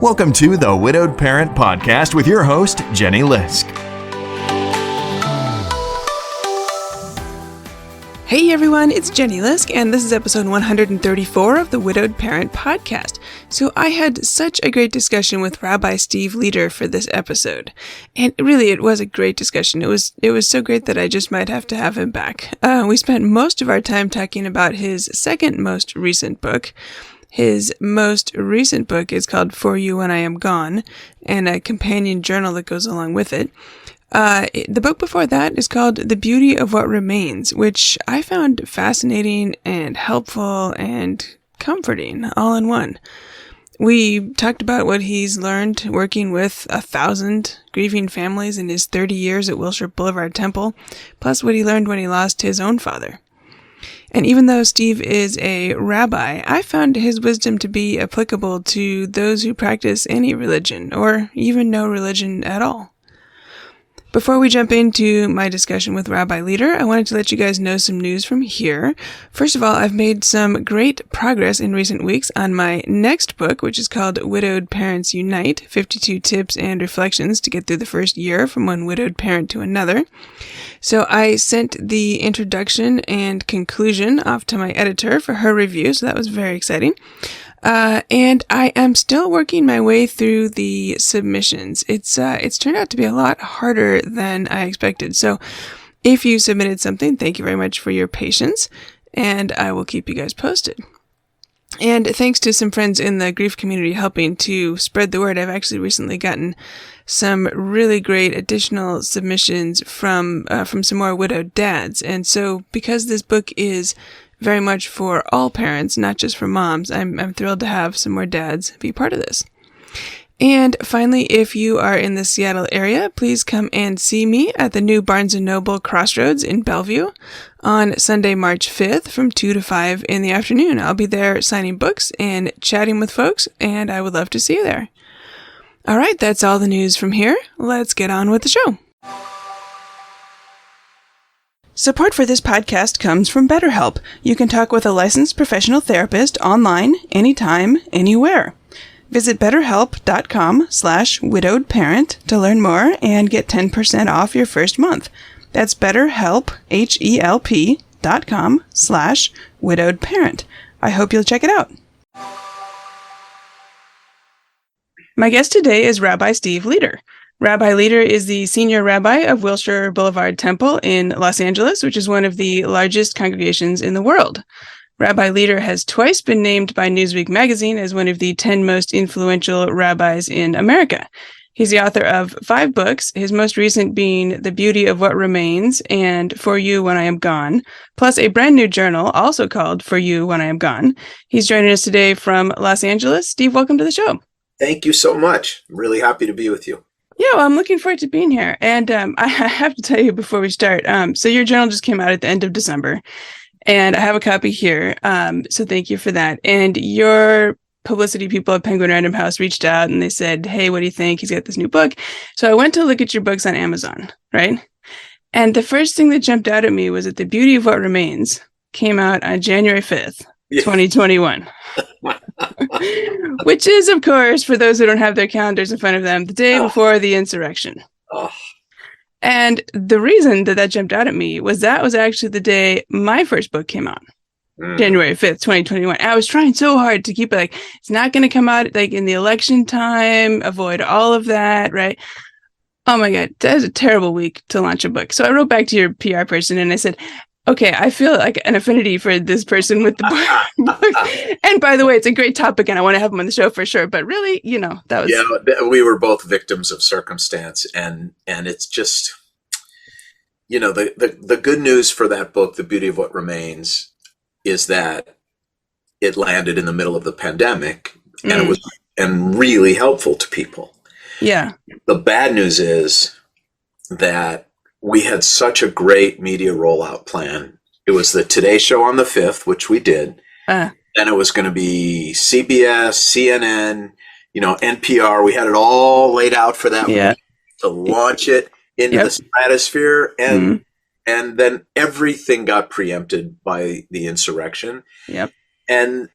Welcome to the Widowed Parent Podcast with your host, Jenny Lisk. Hey everyone, it's Jenny Lisk, and this is episode 134 of the Widowed Parent Podcast. So I had such a great discussion with Rabbi Steve Leder for this episode. And really, it was a great discussion. It was so great that I just might have to have him back. We spent most of our time talking about his second most recent book. His most recent book is called For You When I Am Gone, and a companion journal that goes along with it. The book before that is called The Beauty of What Remains, which I found fascinating and helpful and comforting all in one. We talked about what he's learned working with 1,000 grieving families in his 30 years at Wilshire Boulevard Temple, plus what he learned when he lost his own father. And even though Steve is a rabbi, I found his wisdom to be applicable to those who practice any religion, or even no religion at all. Before we jump into my discussion with Rabbi Leder, I wanted to let you guys know some news from here. First of all, I've made some great progress in recent weeks on my next book, which is called Widowed Parents Unite, 52 Tips and Reflections to Get Through the First Year from One Widowed Parent to Another. So I sent the introduction and conclusion off to my editor for her review, so that was very exciting. And I am still working my way through the submissions. It's turned out to be a lot harder than I expected. So if you submitted something, thank you very much for your patience, and I will keep you guys posted. And thanks to some friends in the grief community helping to spread the word, I've actually recently gotten some really great additional submissions from some more widowed dads. And so because this book is very much for all parents, not just for moms, I'm thrilled to have some more dads be part of this. And finally, if you are in the Seattle area, please come and see me at the new Barnes & Noble Crossroads in Bellevue on Sunday, March 5th from 2 to 5 in the afternoon. I'll be there signing books and chatting with folks, and I would love to see you there. All right, that's all the news from here. Let's get on with the show. Support for this podcast comes from BetterHelp. You can talk with a licensed professional therapist online, anytime, anywhere. Visit betterhelp.com/widowedparent to learn more and get 10% off your first month. That's BetterHelp, HELP.com/widowedparent. I hope you'll check it out. My guest today is Rabbi Steve Leder. Rabbi Leder is the senior rabbi of Wilshire Boulevard Temple in Los Angeles, which is one of the largest congregations in the world. Rabbi Leder has twice been named by Newsweek magazine as one of the 10 most influential rabbis in America. He's the author of 5 books, his most recent being The Beauty of What Remains and For You When I Am Gone, plus a brand new journal also called For You When I Am Gone. He's joining us today from Los Angeles. Steve, welcome to the show. Thank you so much. I'm really happy to be with you. Yeah, well, I'm looking forward to being here. And I have to tell you before we start, so your journal just came out at the end of December, and I have a copy here. So thank you for that. And your publicity people at Penguin Random House reached out and they said, hey, what do you think? He's got this new book. So I went to look at your books on Amazon, right? And the first thing that jumped out at me was that The Beauty of What Remains came out on January 5th, 2021. Which is, of course, for those who don't have their calendars in front of them, the day before the insurrection. And the reason that jumped out at me was that was actually the day my first book came out, January 5th, 2021. And I was trying so hard to keep it like, it's not going to come out like in the election time, avoid all of that, right? Oh my God, that was a terrible week to launch a book. So I wrote back to your PR person and I said, okay, I feel like an affinity for this person with the book. And by the way, it's a great topic and I want to have him on the show for sure. But really, that was... Yeah, we were both victims of circumstance. And it's just, the good news for that book, The Beauty of What Remains, is that it landed in the middle of the pandemic and it was really helpful to people. Yeah. The bad news is that we had such a great media rollout plan. It was the Today Show on the 5th, which we did. Then it was going to be CBS, CNN, NPR. We had it all laid out for that week to launch it into the stratosphere. And then everything got preempted by the insurrection. Yep. And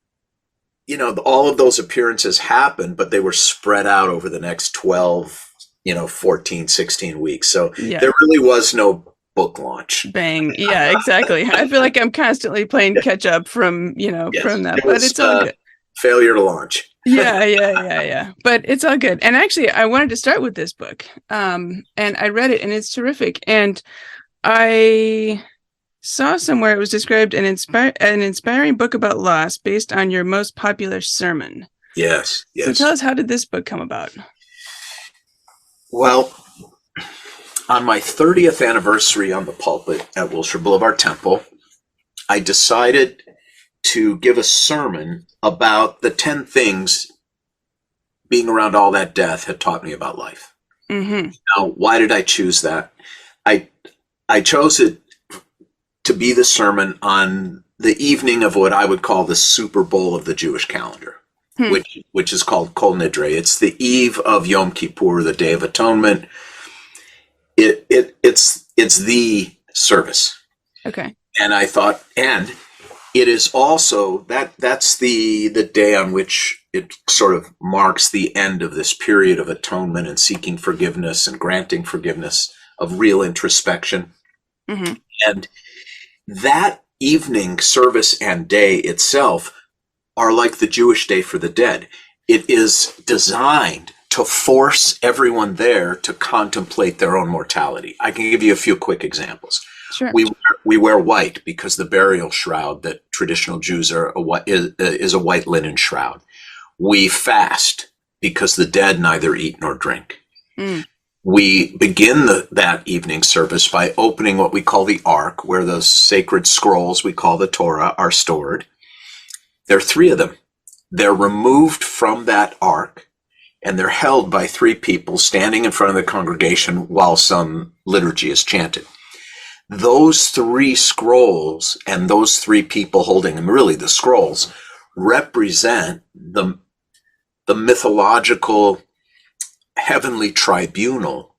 all of those appearances happened, but they were spread out over the next 12, 14, 16 weeks. So there really was no book launch. Bang. Yeah, exactly. I feel like I'm constantly playing catch up from that, but it's all good. Failure to launch. Yeah. But it's all good. And actually, I wanted to start with this book. And I read it, and it's terrific. And I saw somewhere it was described an inspiring book about loss based on your most popular sermon. Yes. So tell us, how did this book come about? Well, on my 30th anniversary on the pulpit at Wilshire Boulevard Temple, I decided to give a sermon about the 10 things being around all that death had taught me about life. Mm-hmm. Now, why did I choose that? I chose it to be the sermon on the evening of what I would call the Super Bowl of the Jewish calendar, which is called Kol Nidre. It's the eve of Yom Kippur, the Day of Atonement. It's the service. Okay. And I thought, and it is also that's the day on which it sort of marks the end of this period of atonement and seeking forgiveness and granting forgiveness, of real introspection. Mm-hmm. And that evening service and day itself are like the Jewish Day for the Dead. It is designed to force everyone there to contemplate their own mortality. I can give you a few quick examples. Sure. We wear white because the burial shroud that traditional Jews is a white linen shroud. We fast because the dead neither eat nor drink. Mm. We begin that evening service by opening what we call the Ark, where those sacred scrolls we call the Torah are stored. There are 3 of them. They're removed from that Ark, and they're held by 3 people standing in front of the congregation while some liturgy is chanted. Those 3 scrolls and those 3 people holding them, really the scrolls, represent the mythological heavenly tribunal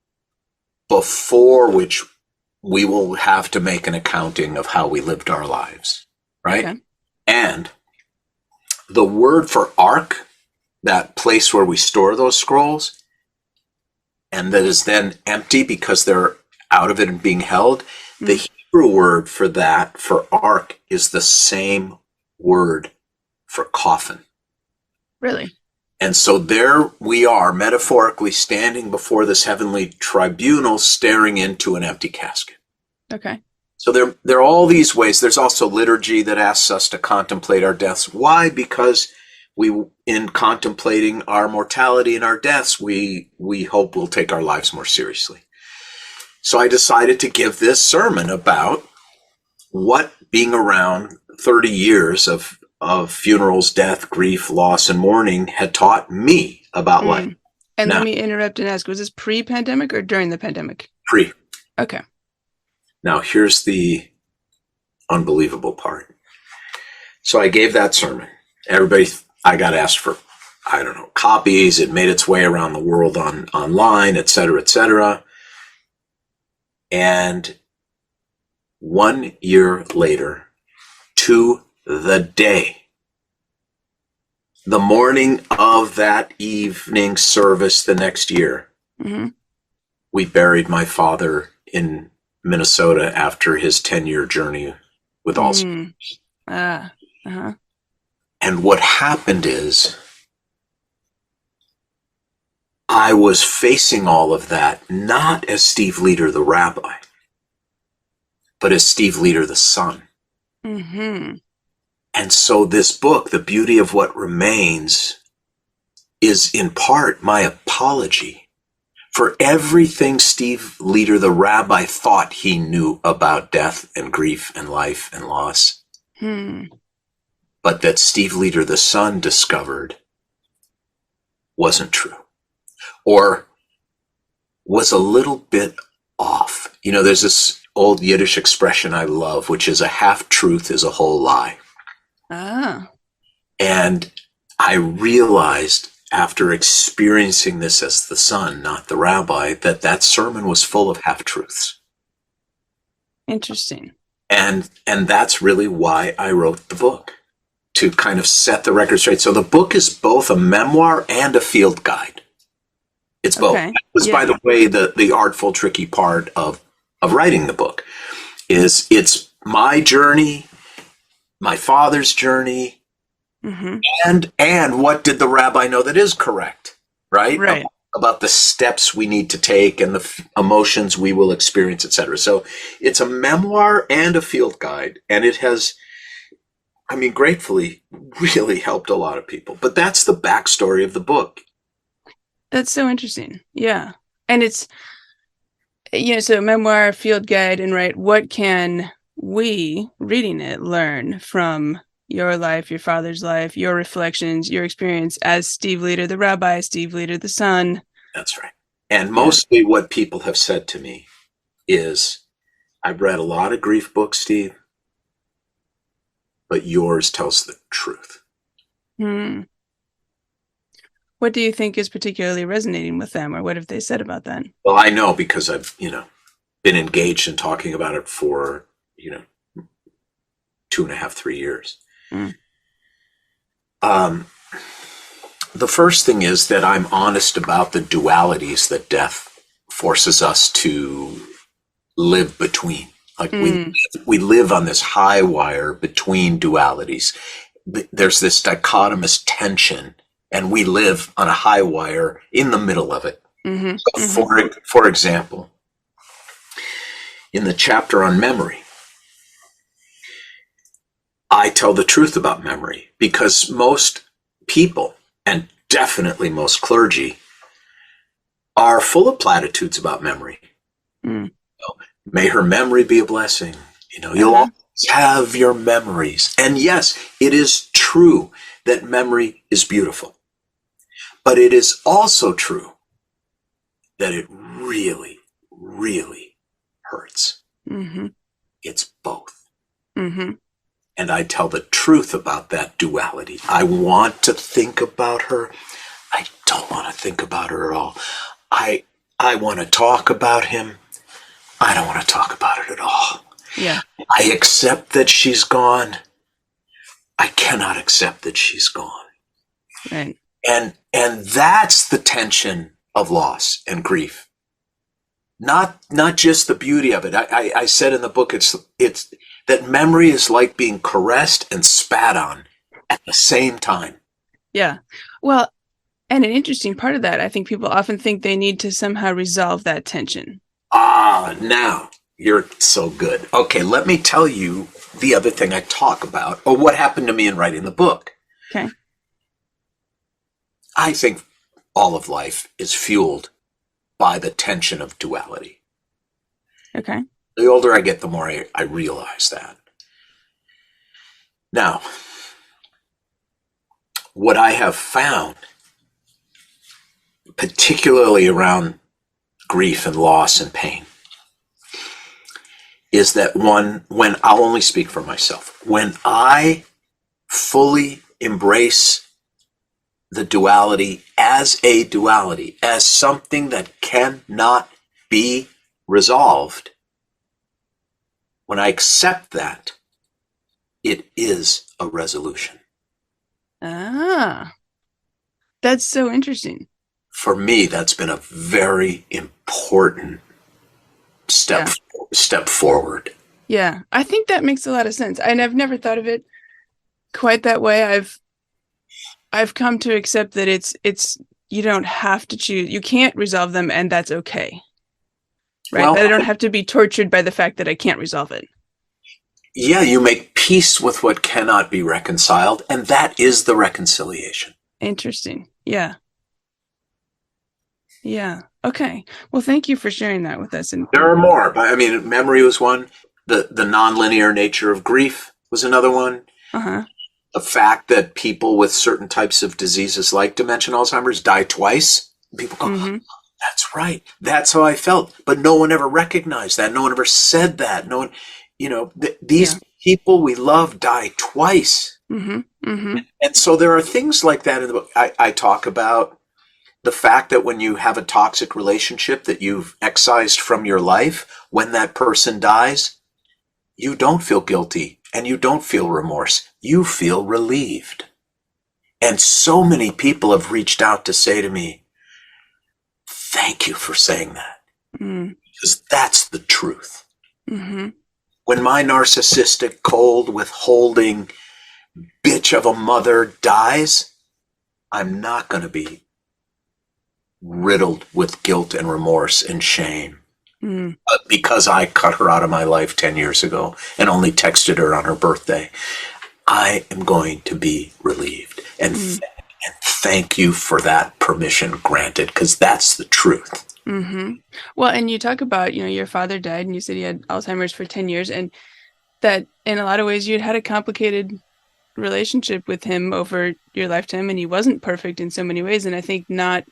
before which we will have to make an accounting of how we lived our lives, right? Okay. And the word for ark, that place where we store those scrolls, and that is then empty because they're out of it and being held, the Hebrew word for that, for ark, is the same word for coffin. Really? And so there we are, metaphorically standing before this heavenly tribunal, staring into an empty casket. Okay. So there are all these ways. There's also liturgy that asks us to contemplate our deaths. Why? Because in contemplating our mortality and our deaths, we hope we'll take our lives more seriously. So I decided to give this sermon about what being around 30 years of funerals, death, grief, loss, and mourning had taught me about life. And now, let me interrupt and ask, was this pre-pandemic or during the pandemic? Pre. Okay. Now, here's the unbelievable part. So I gave that sermon. I got asked for, copies. It made its way around the world online, et cetera, et cetera. And 1 year later, to the day, the morning of that evening service the next year, we buried my father in Minnesota after his 10-year journey with Alzheimer's. And what happened is I was facing all of that not as Steve Leder, the rabbi, but as Steve Leder, the son. Mm-hmm. And so this book, The Beauty of What Remains, is in part my apology for everything Steve Leder, the rabbi, thought he knew about death and grief and life and loss. But that Steve Leder, the son, discovered wasn't true, or was a little bit off. There's this old Yiddish expression I love, which is a half-truth is a whole lie. And I realized after experiencing this as the son, not the rabbi, that sermon was full of half-truths. Interesting. And that's really why I wrote the book. to kind of set the record straight. So the book is both a memoir and a field guide. It's both. Okay. That was, by the way, the artful, tricky part of writing the book is it's my journey, my father's journey, and what did the rabbi know that is correct, right? Right. About the steps we need to take and the emotions we will experience, etc. So it's a memoir and a field guide, and it has, I mean, gratefully, really helped a lot of people. But that's the backstory of the book. That's so interesting. Yeah. And it's, so memoir, field guide, and right, what can we, reading it, learn from your life, your father's life, your reflections, your experience as Steve Leder, the rabbi, Steve Leder, the son. That's right. And mostly what people have said to me is, I've read a lot of grief books, Steve, but yours tells the truth. What do you think is particularly resonating with them, or what have they said about that? Well, I know because I've, been engaged in talking about it for, 2.5, 3 years. The first thing is that I'm honest about the dualities that death forces us to live between. Like we live on this high wire between dualities. There's this dichotomous tension, and we live on a high wire in the middle of it. For example, in the chapter on memory, I tell the truth about memory because most people, and definitely most clergy, are full of platitudes about memory. May her memory be a blessing. You'll always have your memories. And yes, it is true that memory is beautiful. But it is also true that it really, really hurts. It's both. And I tell the truth about that duality. I want to think about her. I don't want to think about her at all. I want to talk about him. I don't want to talk about it at all. Yeah. I accept that she's gone. I cannot accept that she's gone. Right. And that's the tension of loss and grief. Not just the beauty of it. I said in the book, it's that memory is like being caressed and spat on at the same time. Yeah. Well, and an interesting part of that, I think people often think they need to somehow resolve that tension. Now you're so good. Okay, let me tell you the other thing I talk about, or what happened to me in writing the book. Okay. I think all of life is fueled by the tension of duality. Okay. The older I get, the more I realize that. Now, what I have found, particularly around grief and loss and pain, is that when I'll only speak for myself, when I fully embrace the duality, as something that cannot be resolved, when I accept that, it is a resolution. That's so interesting. For me, that's been a very important step forward. Yeah, I think that makes a lot of sense. And I've never thought of it quite that way. I've come to accept that it's you don't have to choose. You can't resolve them, and that's okay. Right? Well, I don't have to be tortured by the fact that I can't resolve it. Yeah, you make peace with what cannot be reconciled, and that is the reconciliation. Interesting. Yeah. Yeah. Okay. Well, thank you for sharing that with us. And there are more, but I mean, memory was one. The nonlinear nature of grief was another one. The fact that people with certain types of diseases like dementia and Alzheimer's die twice. People go, that's right. That's how I felt. But no one ever recognized that. No one ever said that. No one, these people we love die twice. And so there are things like that in the book. I talk about the fact that when you have a toxic relationship that you've excised from your life, when that person dies, you don't feel guilty and you don't feel remorse. You feel relieved. And so many people have reached out to say to me, thank you for saying that. Because that's the truth. Mm-hmm. When my narcissistic, cold, withholding bitch of a mother dies, I'm not going to be riddled with guilt and remorse and shame because I cut her out of my life 10 years ago and only texted her on her birthday. I am going to be relieved. And thank you for that permission granted, because that's the truth. Mm-hmm. Well, and you talk about, your father died and you said he had Alzheimer's for 10 years and that in a lot of ways you'd had a complicated relationship with him over your lifetime and he wasn't perfect in so many ways. And I think not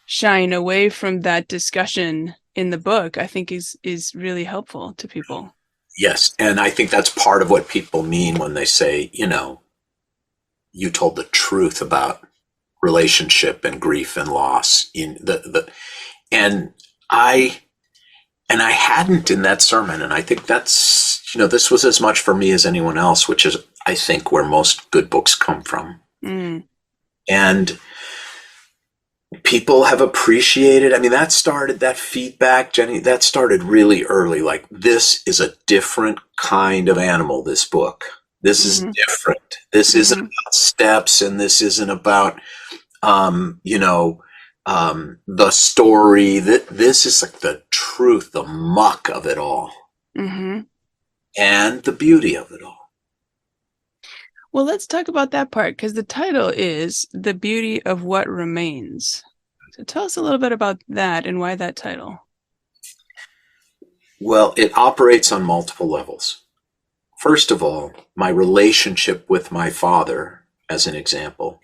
shying away from that discussion in the book, I think is really helpful to people. Yes. And I think that's part of what people mean when they say, you told the truth about relationship and grief and loss and I hadn't in that sermon. And I think that's, this was as much for me as anyone else, which is, I think, where most good books come from. And people have appreciated, that feedback, Jenny, that started really early. Like, this is a different kind of animal, this book. This is different. This isn't about steps, and this isn't about, the story. This is like the truth, the muck of it all, and the beauty of it all. Well, let's talk about that part, because the title is The Beauty of What Remains. So tell us a little bit about that and why that title. Well, it operates on multiple levels. First of all, my relationship with my father, as an example,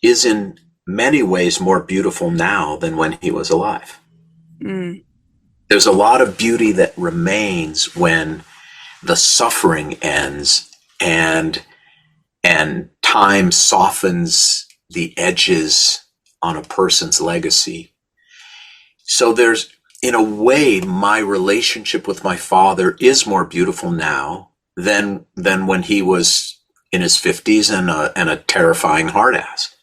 is in many ways more beautiful now than when he was alive. There's a lot of beauty that remains when the suffering ends and time softens the edges on a person's legacy. So there's, in a way, my relationship with my father is more beautiful now than when he was in his 50s and a terrifying hard ass.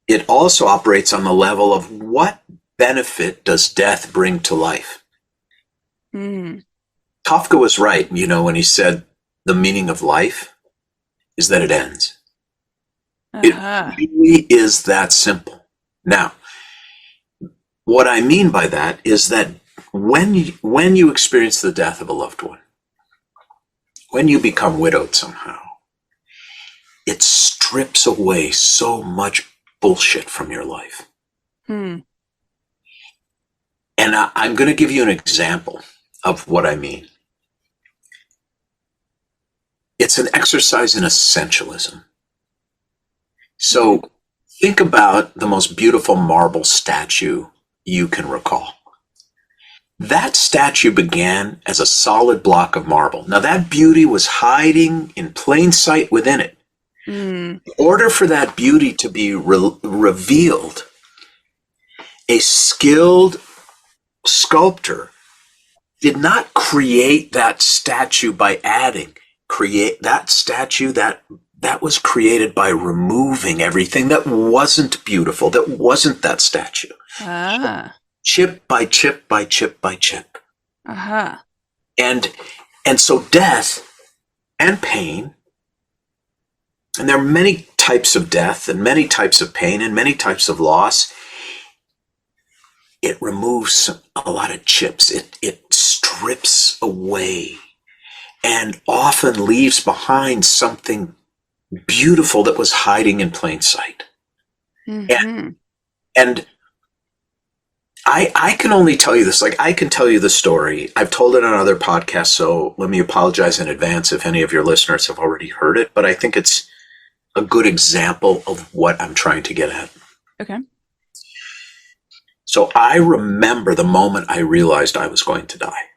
It also operates on the level of what benefit does death bring to life? Kafka was right, when he said the meaning of life is that it ends. It really is that simple. Now, what I mean by that is that when you experience the death of a loved one, when you become widowed somehow, it strips away so much bullshit from your life. And I'm going to give you an example of what I mean. It's an exercise in essentialism. So think about the most beautiful marble statue you can recall. That statue began as a solid block of marble. Now, that beauty was hiding in plain sight within it. In order for that beauty to be revealed, a skilled sculptor did not create that statue by create that statue that was created by removing everything that wasn't beautiful, that wasn't that statue. Chip by chip by chip by chip. And so death and pain, and there are many types of death and many types of pain and many types of loss. It removes a lot of chips. It strips away and often leaves behind something beautiful that was hiding in plain sight. And I can only tell you this, like, I can tell you the story. I've told it on other podcasts, so let me apologize in advance if any of your listeners have already heard it, but I think it's a good example of what I'm trying to get at. Okay. So I remember the moment I realized I was going to die.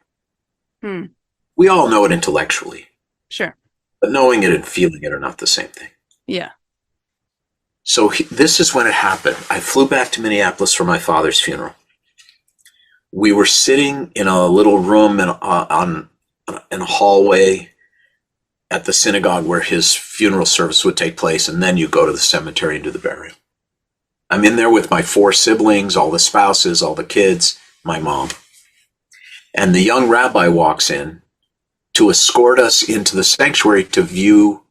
We all know it intellectually. Sure. But knowing it and feeling it are not the same thing. Yeah. So this is when it happened. I flew back to Minneapolis for my father's funeral. We were sitting in a little room in a hallway at the synagogue where his funeral service would take place, and then you go to the cemetery and do the burial. I'm in there with my 4 siblings, all the spouses, all the kids, my mom. And the young rabbi walks in to escort us into the sanctuary to view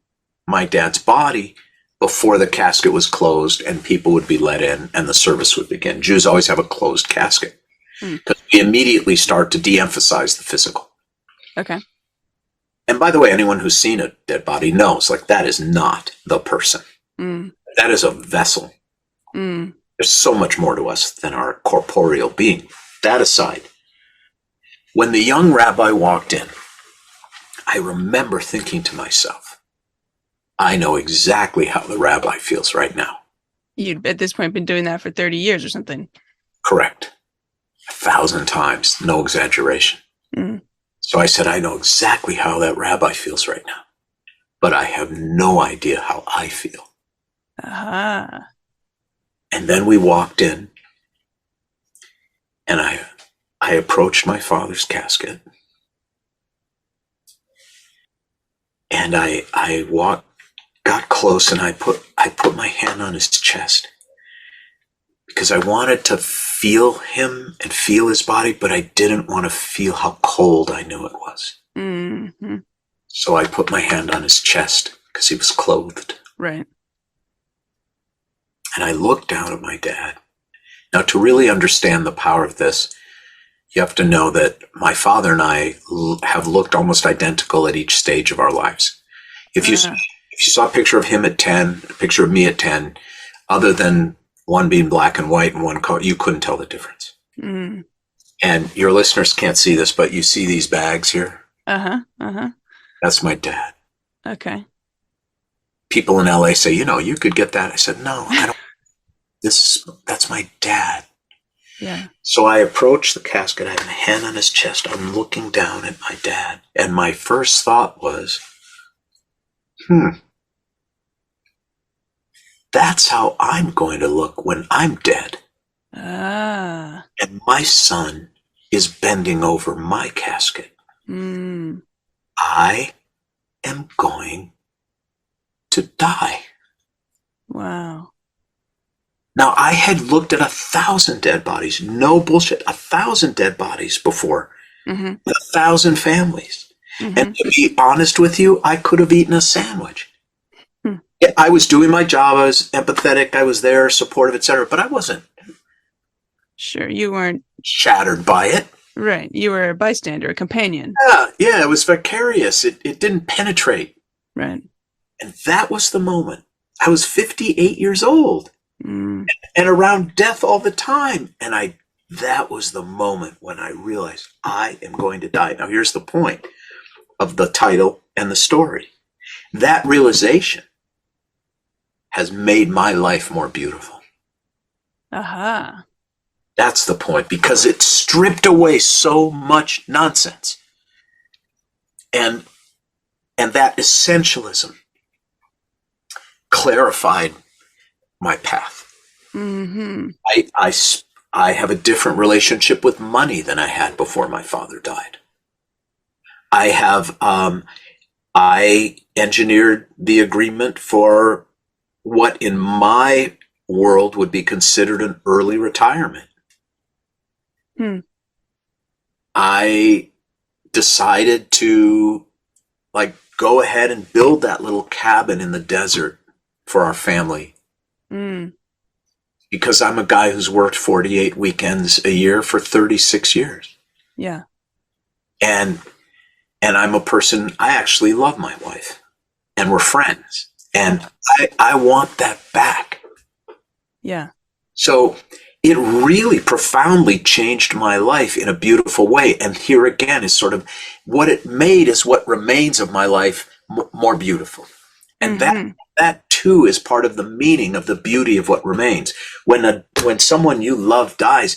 my dad's body before the casket was closed and people would be let in and the service would begin. Jews always have a closed casket because we immediately start to de-emphasize the physical. Okay. And by the way, anyone who's seen a dead body knows, like, that is not the person. That is a vessel. There's so much more to us than our corporeal being. That aside, when the young rabbi walked in, I remember thinking to myself, I know exactly how the rabbi feels right now. You'd, at this point, been doing that for 30 years or something. Correct. 1,000 times, no exaggeration. So I said, I know exactly how that rabbi feels right now, but I have no idea how I feel. Aha. And then we walked in, and I approached my father's casket, and I got close, and I put my hand on his chest because I wanted to feel him and feel his body, but I didn't want to feel how cold I knew it was. So I put my hand on his chest because he was clothed. Right. And I looked down at my dad. Now, to really understand the power of this, you have to know that my father and I have looked almost identical at each stage of our lives. If you saw a picture of him at 10, a picture of me at 10, other than one being black and white and one color, you couldn't tell the difference. And your listeners can't see this, but you see these bags here? That's my dad. Okay. People in LA say, you could get that. I said, no, I don't. That's my dad. Yeah. So I approached the casket. I had my hand on his chest. I'm looking down at my dad. And my first thought was, that's how I'm going to look when I'm dead. And my son is bending over my casket. I am going to die. Wow. Now, I had looked at 1,000 dead bodies, no bullshit, 1,000 dead bodies before, 1,000 families. And to be honest with you, I could have eaten a sandwich. Yeah, I was doing my job, I was empathetic, I was there, supportive, etc., but I wasn't. Sure, you weren't shattered by it. Right, you were a bystander, a companion. Yeah, it was vicarious. It didn't penetrate. Right. And that was the moment. I was 58 years old. And around death all the time. And that was the moment when I realized I am going to die. Now, here's the point of the title and the story. That realization has made my life more beautiful. Aha. That's the point, because it stripped away so much nonsense. And that essentialism clarified my path. I have a different relationship with money than I had before my father died. I engineered the agreement for what in my world would be considered an early retirement. I decided to go ahead and build that little cabin in the desert for our family. Because I'm a guy who's worked 48 weekends a year for 36 years. Yeah. And I'm a person, I actually love my wife. And we're friends. And I want that back. Yeah. So it really profoundly changed my life in a beautiful way. And here again is sort of what it made is what remains of my life more beautiful. And that too is part of the meaning of the beauty of what remains. When someone you love dies,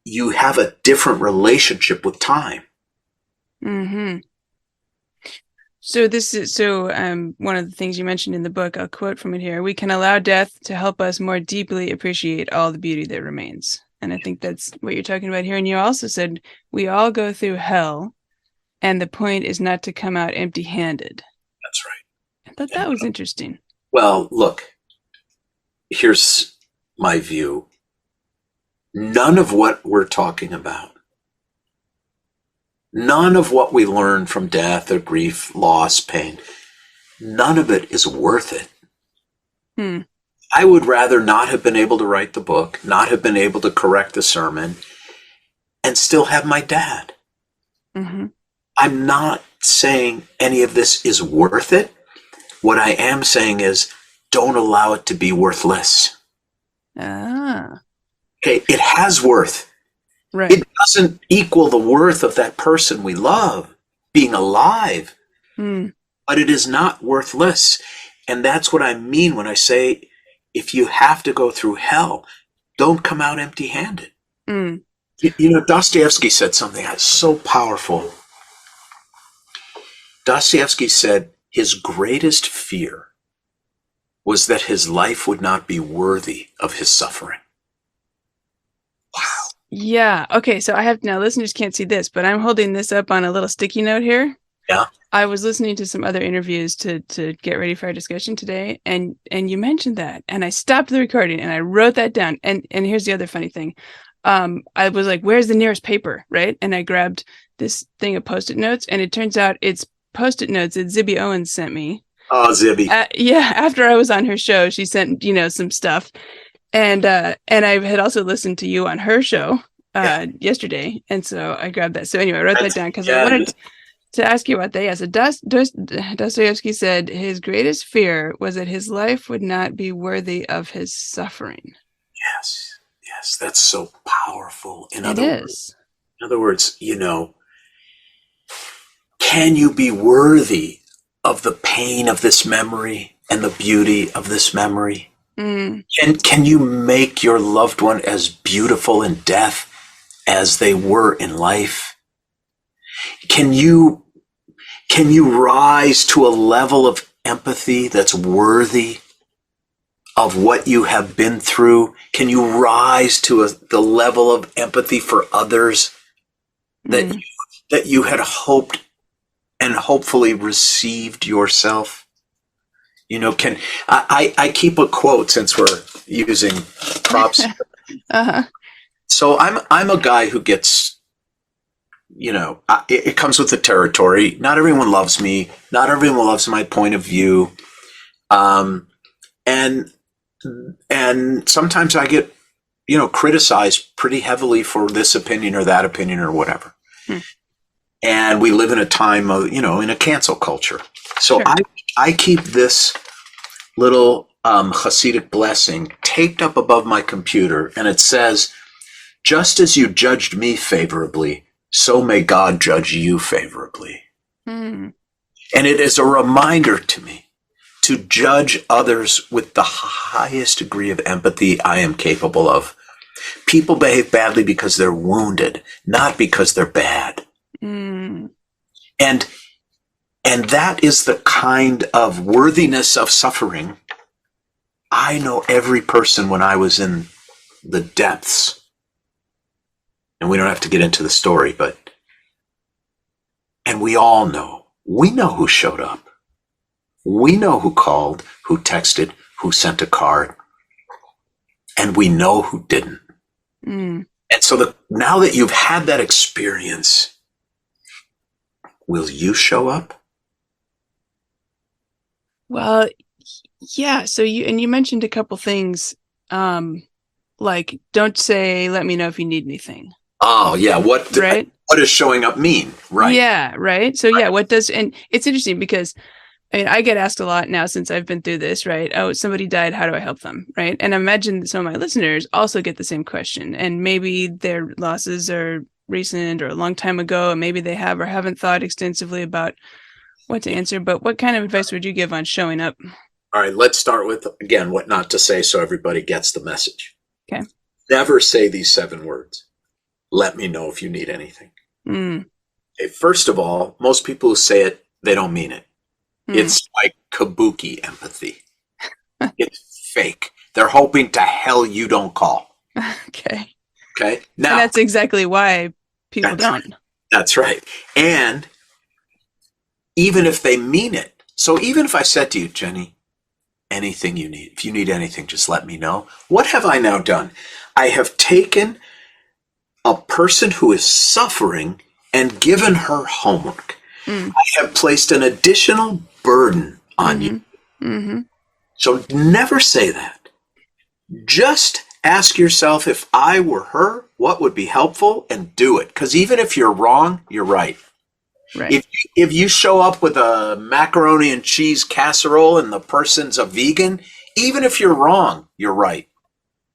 you have a different relationship with time. So one of the things you mentioned in the book, I'll quote from it here: "We can allow death to help us more deeply appreciate all the beauty that remains." And I think that's what you're talking about here. And you also said we all go through hell, and the point is not to come out empty-handed. That's right. I thought that was interesting. Well, look, here's my view. None of what we're talking about, none of what we learn from death or grief, loss, pain, none of it is worth it. I would rather not have been able to write the book, not have been able to correct the sermon, and still have my dad. Mm-hmm. I'm not saying any of this is worth it. What I am saying is, don't allow it to be worthless. Ah. Okay, it has worth. Right. It doesn't equal the worth of that person we love being alive, but it is not worthless. And that's what I mean when I say, if you have to go through hell, don't come out empty-handed. You know, Dostoevsky said something that's so powerful. Dostoevsky said his greatest fear was that his life would not be worthy of his suffering. Wow. Yeah. Okay. So I have now listeners can't see this, but I'm holding this up on a little sticky note here. Yeah. I was listening to some other interviews to get ready for our discussion today, and you mentioned that, and I stopped the recording and I wrote that down. And here's the other funny thing. I was like, where's the nearest paper? Right. And I grabbed this thing of Post-it notes, and it turns out it's Post-it notes that Zibby Owens sent me. Oh, Zibby. Yeah. After I was on her show, she sent, some stuff. And I had also listened to you on her show yesterday. And so I grabbed that. So anyway, I wrote that down because I wanted to ask you about that. Yeah. So Dostoevsky said his greatest fear was that his life would not be worthy of his suffering. Yes. Yes. That's so powerful. In other words, can you be worthy of the pain of this memory and the beauty of this memory? Can you make your loved one as beautiful in death as they were in life? Can you rise to a level of empathy that's worthy of what you have been through? Can you rise to the level of empathy for others that you had hoped and hopefully received yourself? Can I keep a quote since we're using props? So I'm a guy who gets, it comes with the territory. Not everyone loves me. Not everyone loves my point of view. And sometimes I get, criticized pretty heavily for this opinion or that opinion or whatever. And we live in a time of, in a cancel culture. So sure. I keep this little Hasidic blessing taped up above my computer, and it says, just as you judged me favorably, so may God judge you favorably. And it is a reminder to me to judge others with the highest degree of empathy I am capable of. People behave badly because they're wounded, not because they're bad. And that is the kind of worthiness of suffering. I know every person when I was in the depths, and we don't have to get into the story, and we all know, we know who showed up. We know who called, who texted, who sent a card, and we know who didn't. And so now that you've had that experience, will you show up? Well, yeah. So you mentioned a couple things, like don't say, let me know if you need anything. Oh yeah. What does showing up mean? Right. Yeah. Right. So yeah, and it's interesting because I get asked a lot now since I've been through this, right? Oh, somebody died. How do I help them? Right. And I imagine some of my listeners also get the same question, and maybe their losses are recent or a long time ago, and maybe they have or haven't thought extensively about what to answer. But what kind of advice would you give on showing up? All right, let's start with, again, what not to say so everybody gets the message. Okay. Never say these 7 words. Let me know if you need anything. Okay, first of all, most people who say it, they don't mean it. It's like kabuki empathy. It's fake. They're hoping to hell you don't call. Okay. Okay. Now, and that's exactly why people don't. That's right. And even if they mean it. So even if I said to you, Jenny, anything you need, if you need anything, just let me know. What have I now done? I have taken a person who is suffering and given her homework. I have placed an additional burden on you. So never say that. Just ask yourself, if I were her, what would be helpful, and do it. Because even if you're wrong, you're right. Right. If you show up with a macaroni and cheese casserole and the person's a vegan, even if you're wrong, you're right.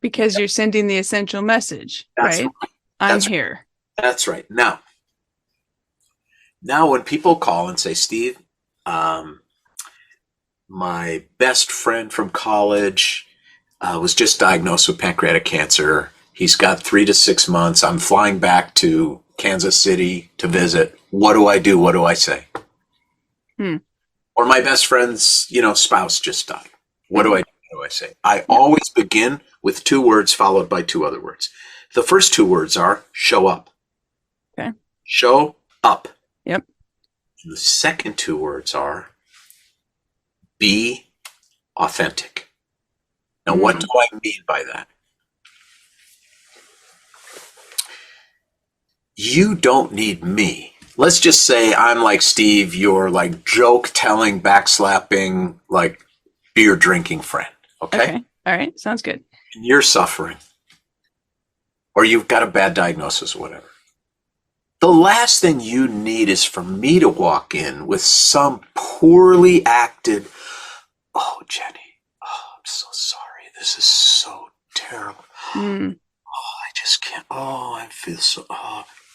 Because you're sending the essential message, That's right? right. I'm here. That's right. Now when people call and say, Steve, my best friend from college was just diagnosed with pancreatic cancer. He's got 3 to 6 months. I'm flying back to Kansas City to visit. What do I do? What do I say? Or my best friend's, spouse just died. What do I do? What do I say? I always begin with 2 words followed by 2 other words. The first 2 words are show up. Okay. Show up. Yep. And the second 2 words are be authentic. Now, what do I mean by that? You don't need me. Let's just say I'm like Steve, you're like joke-telling, backslapping, like beer-drinking friend. Okay? All right. Sounds good. And you're suffering. Or you've got a bad diagnosis or whatever. The last thing you need is for me to walk in with some poorly acted, oh, Jenny, I'm so sorry. This is so terrible. I just can't. I feel so.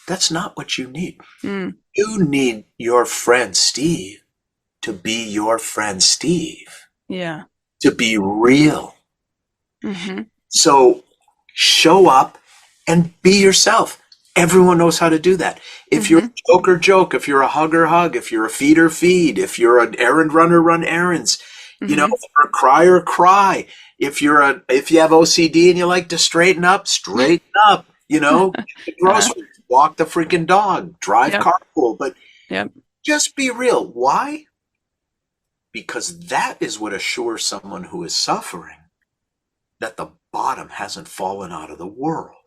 That's not what you need. You need your friend Steve to be your friend Steve. Yeah. To be real. So show up and be yourself. Everyone knows how to do that. If you're a joker, joke. If you're a hugger, hug. If you're a feeder, feed. If you're an errand runner, run errands. If you're a crier, cry. If you have OCD and you like to straighten up, straighten up. Get the groceries, walk the freaking dog, drive carpool. But just be real. Why? Because that is what assures someone who is suffering that the bottom hasn't fallen out of the world.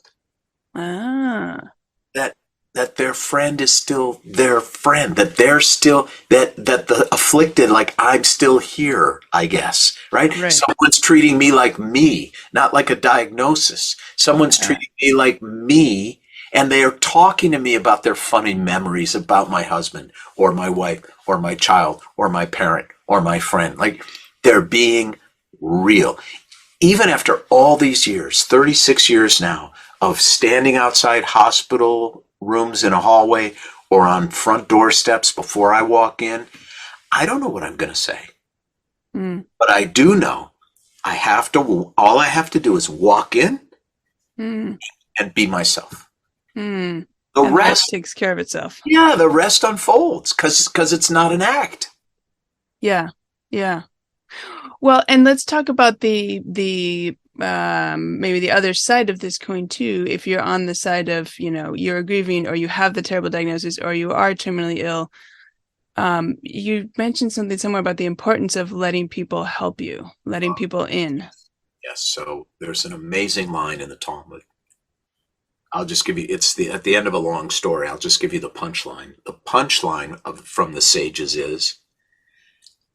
That their friend is still their friend, that they're still, that the afflicted, like, I'm still here, I guess, right? Someone's treating me like me, not like a diagnosis. Someone's treating me like me, and they are talking to me about their funny memories about my husband or my wife or my child or my parent or my friend. Like, they're being real. Even after all these years, 36 years now, of standing outside hospital rooms in a hallway or on front doorsteps before I walk in, I don't know what I'm going to say. But I do know all I have to do is walk in and be myself. The rest takes care of itself. Yeah, the rest unfolds because it's not an act. Yeah. Yeah. Well, and let's talk about the maybe the other side of this coin too. If you're on the side of, you're grieving, or you have the terrible diagnosis, or you are terminally ill, you mentioned something somewhere about the importance of letting people help you, letting people in. Yes. So there's an amazing line in the Talmud. I'll just give you, at the end of a long story, I'll just give you the punchline. The punchline from the sages is,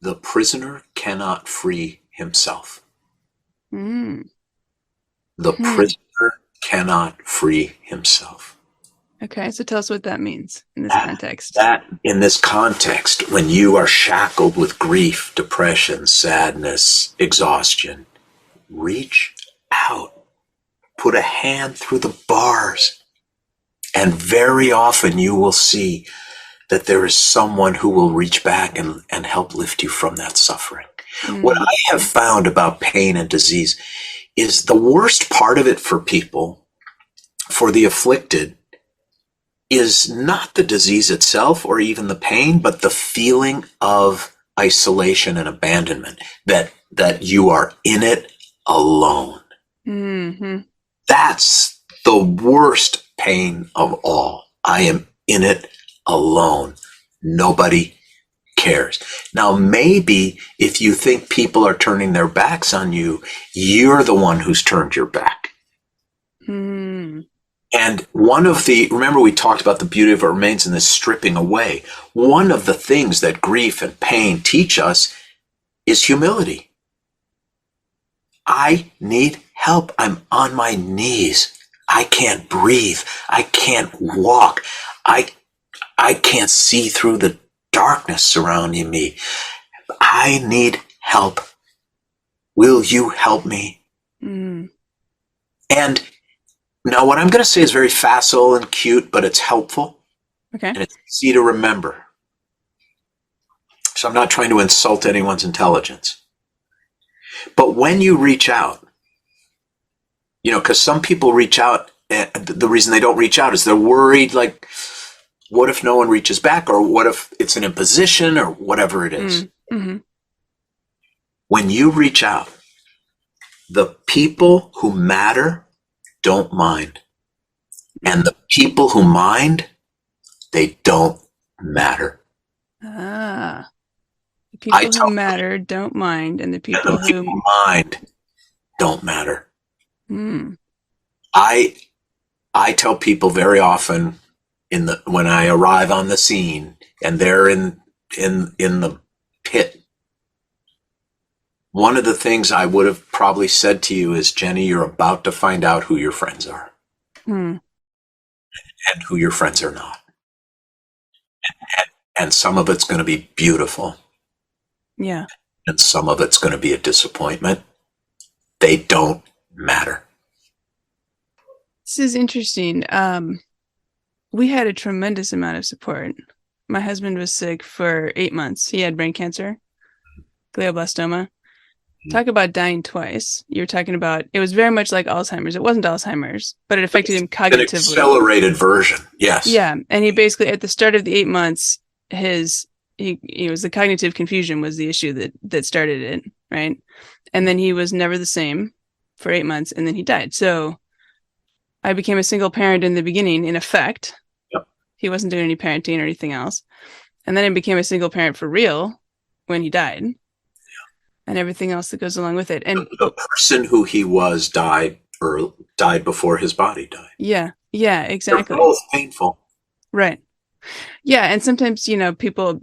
the prisoner cannot free himself. The prisoner cannot free himself. Okay, so tell us what that means in this context. In this context, when you are shackled with grief, depression, sadness, exhaustion, reach out. Put a hand through the bars. And very often you will see that there is someone who will reach back and help lift you from that suffering. What I have found about pain and disease is the worst part of it for people, for the afflicted, is not the disease itself or even the pain, but the feeling of isolation and abandonment, that you are in it alone. That's the worst pain of all. I am in it alone. Nobody cares. Now, maybe if you think people are turning their backs on you, you're the one who's turned your back. Mm. And remember we talked about the beauty of what remains in this stripping away. One of the things that grief and pain teach us is humility. I need help. I'm on my knees. I can't breathe. I can't walk. I can't see through the darkness surrounding me. I need help. Will you help me? Mm. And now what I'm going to say is very facile and cute, but it's helpful. Okay. And it's easy to remember. So I'm not trying to insult anyone's intelligence. But when you reach out, because some people reach out, and the reason they don't reach out is they're worried, like, what if no one reaches back? Or what if it's an imposition or whatever it is? Mm-hmm. When you reach out, the people who matter don't mind. And the people who mind, they don't matter. Ah. The people who matter don't mind, and the people who mind don't matter. Mm. I tell people very often when I arrive on the scene and they're in the pit, one of the things I would have probably said to you is, Jenny, you're about to find out who your friends are and who your friends are not. And some of it's going to be beautiful. Yeah. And some of it's going to be a disappointment. They don't matter. This is interesting. We had a tremendous amount of support. My husband was sick for 8 months. He had brain cancer, glioblastoma. Talk about dying twice. You were talking about, it was very much like Alzheimer's. It wasn't Alzheimer's, but it affected him cognitively. An accelerated version, yes. Yeah, and he basically, at the start of the 8 months, he was the cognitive confusion was the issue that started it, right? And then he was never the same for 8 months, and then he died. So I became a single parent in the beginning, in effect. Yep. He wasn't doing any parenting or anything else. And then I became a single parent for real when he died. And everything else that goes along with it. And the person who he was died before his body died. Yeah, exactly. They're both painful. Right. Yeah, and sometimes, people,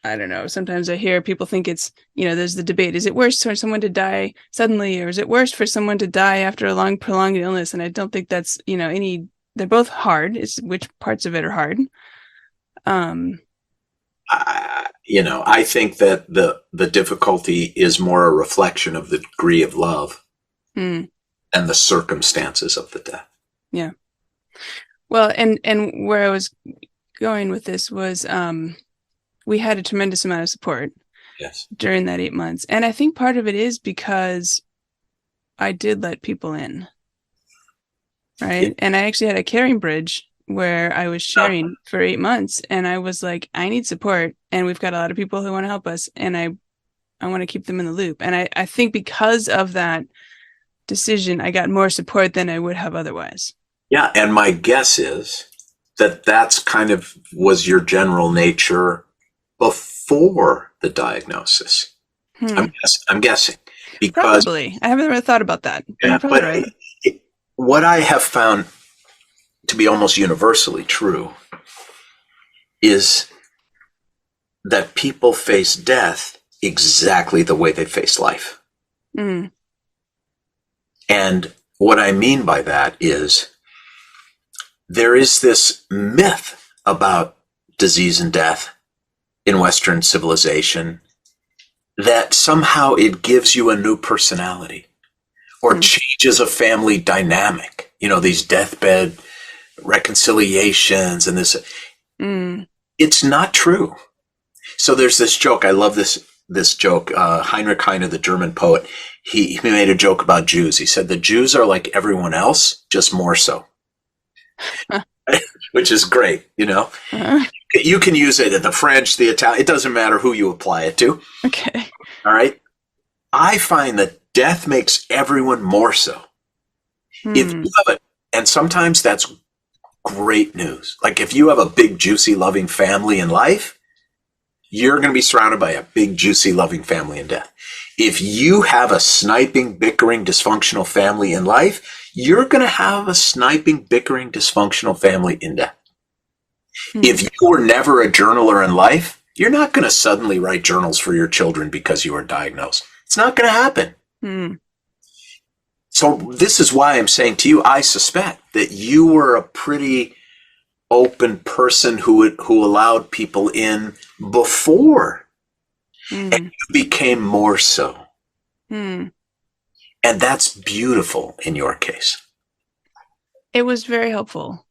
I don't know, sometimes I hear people think it's, there's the debate. Is it worse for someone to die suddenly, or is it worse for someone to die after a long, prolonged illness? And I don't think that's, they're both hard. It's which parts of it are hard. I think that the difficulty is more a reflection of the degree of love and the circumstances of the death. Yeah. Well, and where I was going with this was we had a tremendous amount of support during that 8 months. And I think part of it is because I did let people in. Right. Yeah. And I actually had a caring bridge where I was sharing for 8 months, and I was like, I need support, and we've got a lot of people who want to help us, and I want to keep them in the loop. And I think because of that decision, I got more support than I would have otherwise. Yeah, and my guess is that's kind of was your general nature before the diagnosis. I'm guessing. Because probably. I haven't really thought about that. Yeah, but right. What I have found to be almost universally true is that people face death exactly the way they face life. Mm. And what I mean by that is there is this myth about disease and death in Western civilization that somehow it gives you a new personality or changes a family dynamic. These deathbed reconciliations and this. It's not true. So there's this joke. I love this joke. Heinrich Heine, the German poet, he made a joke about Jews. He said the Jews are like everyone else, just more so. Which is great, Uh-huh. You can use it in the French, the Italian. It doesn't matter who you apply it to. Okay. All right. I find that death makes everyone more so. If you have and sometimes that's great news. Like if you have a big, juicy, loving family in life, you're going to be surrounded by a big, juicy, loving family in death. If you have a sniping, bickering, dysfunctional family in life, you're going to have a sniping, bickering, dysfunctional family in death. If you were never a journaler in life, you're not going to suddenly write journals for your children because you were diagnosed. It's not going to happen. So this is why I'm saying to you, I suspect that you were a pretty open person who allowed people in before, and you became more so. And that's beautiful in your case. It was very helpful,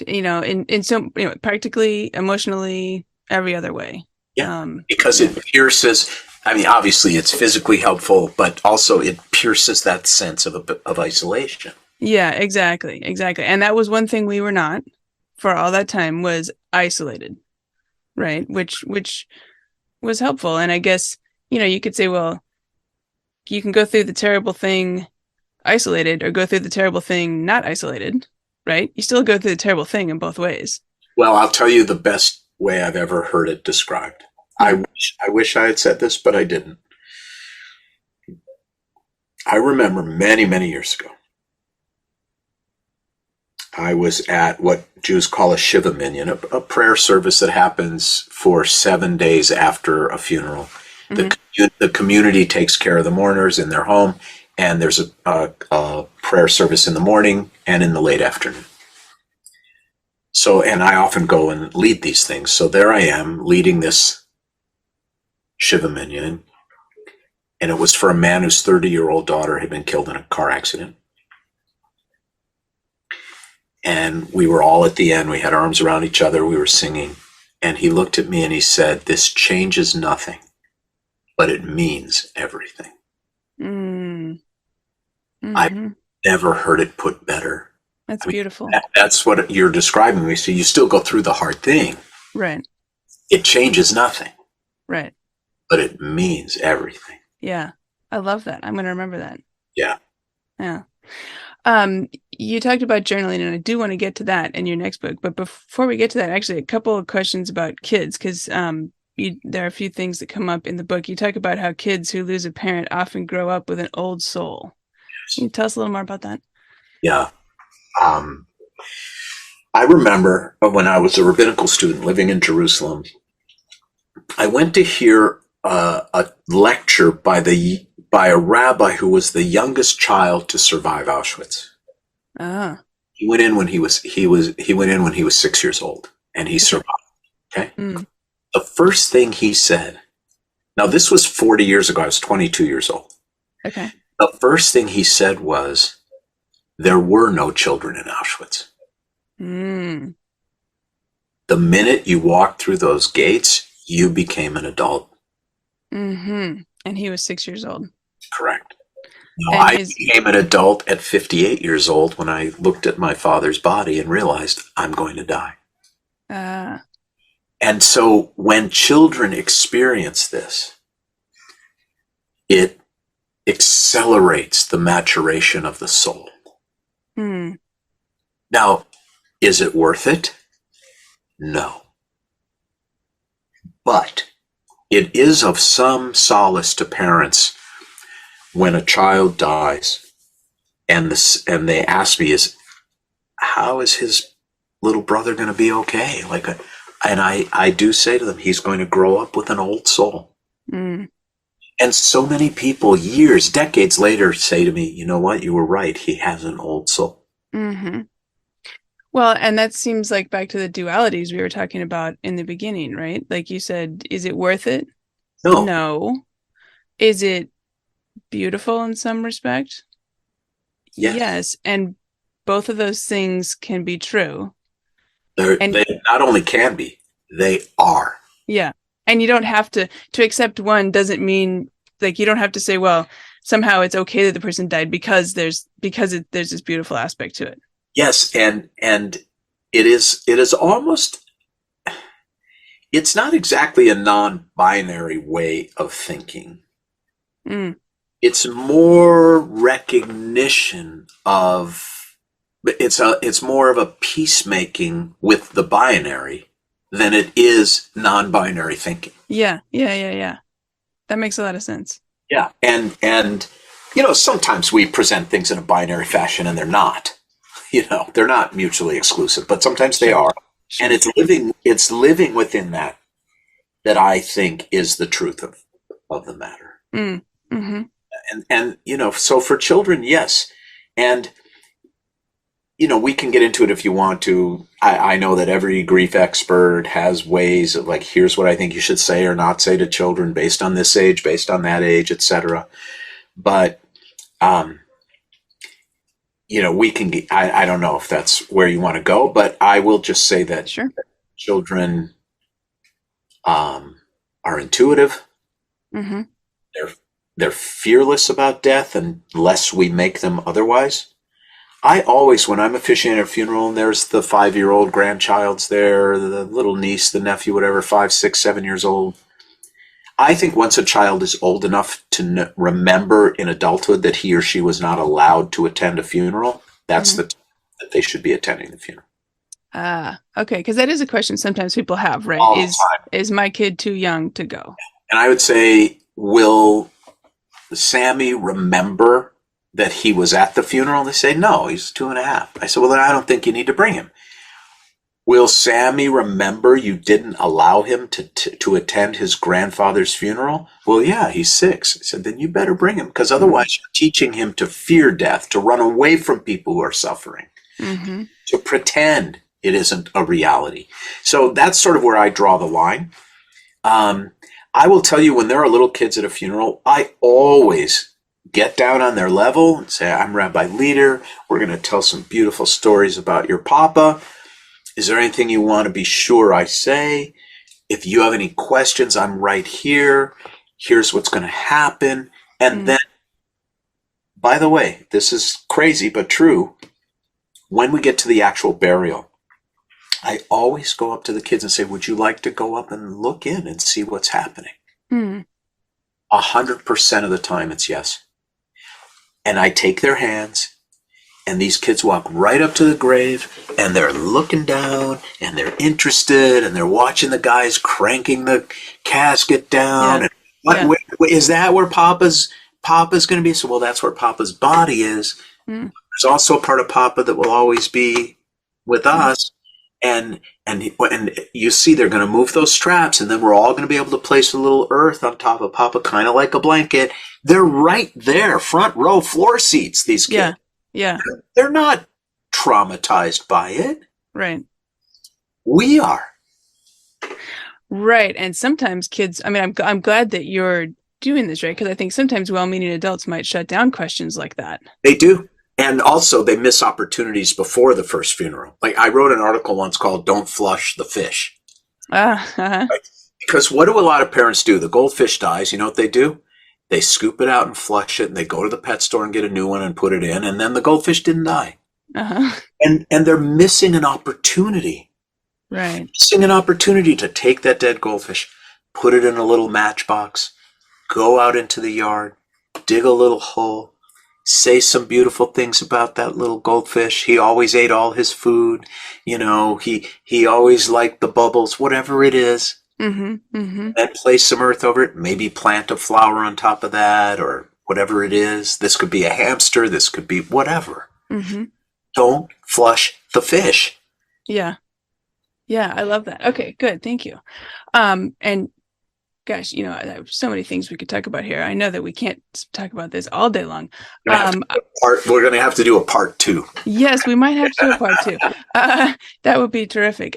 in some, practically, emotionally, every other way. Yeah, because it pierces. I mean, obviously, it's physically helpful, but also it pierces that sense of isolation. Yeah, exactly. And that was one thing we were not for all that time, was isolated, right? Which was helpful. And I guess, you could say, well, you can go through the terrible thing isolated or go through the terrible thing not isolated, right? You still go through the terrible thing in both ways. Well, I'll tell you the best way I've ever heard it described. I wish I had said this, but I didn't. I remember many, many years ago, I was at what Jews call a Shiva Minyan, a prayer service that happens for 7 days after a funeral. The community takes care of the mourners in their home, and there's a prayer service in the morning and in the late afternoon. So, and I often go and lead these things. So there I am leading this Shiva Minyan, and it was for a man whose 30-year-old daughter had been killed in a car accident. And we were all at the end. We had arms around each other. We were singing. And he looked at me and he said, "This changes nothing, but it means everything." I've never heard it put better. That's beautiful. That's what you're describing me. So you still go through the hard thing. Right. It changes nothing. Right. But it means everything. Yeah. I love that. I'm going to remember that. Yeah. Yeah. You talked about journaling, and I do want to get to that in your next book. But before we get to that, actually, a couple of questions about kids, because there are a few things that come up in the book. You talk about how kids who lose a parent often grow up with an old soul. Can you tell us a little more about that? Yeah. I remember when I was a rabbinical student living in Jerusalem, I went to hear a lecture by a rabbi who was the youngest child to survive Auschwitz. He went in when he was 6 years old, and he survived. Okay. The first thing he said, now this was 40 years ago, I was 22 years old. Okay. The first thing he said was, "There were no children in Auschwitz." The minute you walked through those gates, you became an adult. And he was 6 years old. Correct. No, I became an adult at 58 years old when I looked at my father's body and realized I'm going to die. And so when children experience this, it accelerates the maturation of the soul. Now, is it worth it? No. But it is of some solace to parents when a child dies and they ask me, how is his little brother going to be okay? And I do say to them, he's going to grow up with an old soul. And so many people years, decades later say to me, you know what, you were right. He has an old soul. Well, and that seems like back to the dualities we were talking about in the beginning, right? Like you said, is it worth it? No. Is it beautiful in some respect? Yes. And both of those things can be true. They not only can be, they are. Yeah. And you don't have to accept one doesn't mean, like, you don't have to say, well, somehow it's okay that the person died because there's this beautiful aspect to it. Yes, and it is almost, it's not exactly a non-binary way of thinking. It's more recognition of, it's more of a peacemaking with the binary than it is non-binary thinking. Yeah. That makes a lot of sense. Yeah. And sometimes we present things in a binary fashion and they're not. They're not mutually exclusive, but sometimes they are. Sure. And it's living within that I think is the truth of the matter. Mm-hmm. And so for children, yes. And we can get into it if you want to. I know that every grief expert has ways of like, here's what I think you should say or not say to children based on this age, based on that age, etc. But, we can get, I don't know if that's where you want to go, but I will just say that sure. Children are intuitive. Mm-hmm. They're fearless about death unless we make them otherwise. I always, when I'm officiating a funeral and there's the 5-year-old grandchild's there, the little niece, the nephew, whatever, 5, 6, 7 years old, I think once a child is old enough to remember in adulthood that he or she was not allowed to attend a funeral, that's the time that they should be attending the funeral. Okay, because that is a question sometimes people have, right? All the time. Is my kid too young to go? And I would say, will Sammy remember that he was at the funeral? They say, no, he's 2.5. I said, well, then I don't think you need to bring him. Will Sammy remember you didn't allow him to attend his grandfather's funeral? Well, yeah, he's 6. I said, then you better bring him, because otherwise you're teaching him to fear death, to run away from people who are suffering, to pretend it isn't a reality. So that's sort of where I draw the line. I will tell you, when there are little kids at a funeral, I always get down on their level and say, I'm Rabbi Leder. We're going to tell some beautiful stories about your papa. Is there anything you want to be sure I say? If you have any questions, I'm right here. Here's what's going to happen. And then, by the way, this is crazy but true. When we get to the actual burial, I always go up to the kids and say, would you like to go up and look in and see what's happening? 100% of the time it's yes. And I take their hands, and these kids walk right up to the grave, and they're looking down, and they're interested, and they're watching the guys cranking the casket down. Yeah. And is that where Papa's going to be? So, well, that's where Papa's body is. There's also a part of Papa that will always be with us. And you see, they're going to move those straps, and then we're all going to be able to place a little earth on top of Papa, kind of like a blanket. They're right there, front row, floor seats, these kids. Yeah. They're not traumatized by it. Right. We are. Right. And sometimes kids, I mean, I'm glad that you're doing this, right? Because I think sometimes well-meaning adults might shut down questions like that. They do. And also, they miss opportunities before the first funeral. Like, I wrote an article once called Don't Flush the Fish. Right? Because what do a lot of parents do? The goldfish dies. You know what they do? They scoop it out and flush it, and they go to the pet store and get a new one and put it in, and then the goldfish didn't die. And they're missing an opportunity. Right. Missing an opportunity to take that dead goldfish, put it in a little matchbox, go out into the yard, dig a little hole, say some beautiful things about that little goldfish. He always ate all his food. He always liked the bubbles, whatever it is. And place some earth over it. Maybe plant a flower on top of that, or whatever it is. This could be a hamster. This could be whatever. Don't flush the fish. Yeah, I love that. Okay, good. Thank you. And gosh, I have so many things we could talk about here. I know that we can't talk about this all day long. We're going to have to do a part 2. Yes, we might have to do a part 2. That would be terrific.